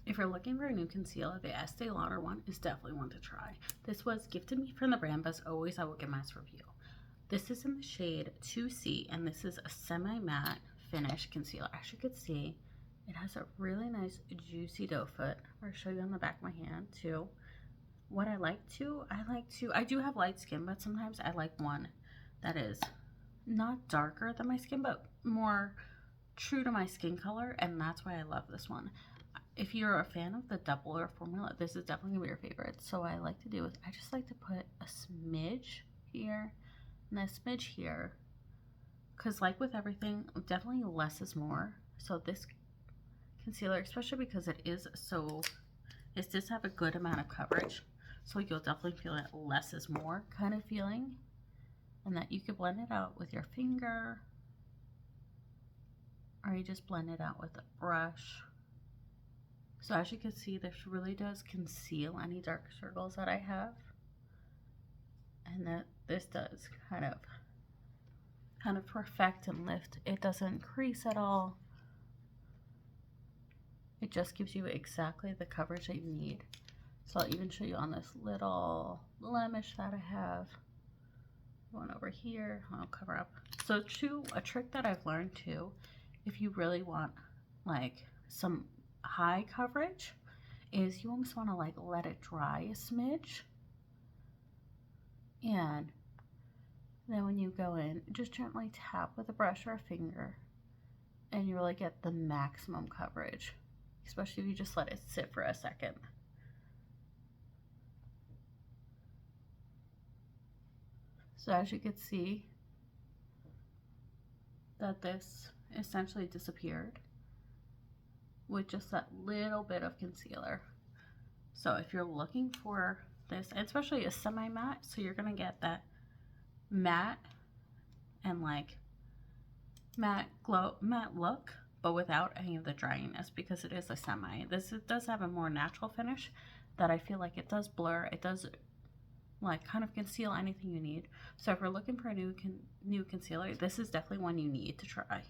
If you're looking for a new concealer, the Estee Lauder one is definitely one to try. This was gifted me from the brand, but as always, I will give my review. This is in the shade 2C, and this is a semi-matte finish concealer. As you can see, it has a really nice juicy doe foot. I'll show you on the back of my hand too. What I do have light skin, but sometimes I like one that is not darker than my skin, but more true to my skin color, and that's why I love this one. If you're a fan of the double Wear formula, this is definitely gonna be your favorite. So what I like to do is I just like to put a smidge here and a smidge here, because like with everything, definitely less is more. So this concealer, especially because it does have a good amount of coverage, so you'll definitely feel it less is more kind of feeling, and that you can blend it out with your finger, or you just blend it out with a brush. So as you can see, this really does conceal any dark circles that I have, and that this does kind of perfect and lift. It doesn't crease at all. It just gives you exactly the coverage that you need. So I'll even show you on this little blemish that I have. One over here, I'll cover up. So a trick that I've learned too, if you really want like some high coverage, is you almost want to like let it dry a smidge, and then when you go in, just gently tap with a brush or a finger, and you really get the maximum coverage, especially if you just let it sit for a second. So as you can see, that this essentially disappeared with just that little bit of concealer. So if you're looking for this, especially a semi-matte, so you're gonna get that matte and like matte look, but without any of the dryness, because it is a semi. It does have a more natural finish that I feel like it does blur. It does like kind of conceal anything you need. So if you're looking for a new concealer, this is definitely one you need to try.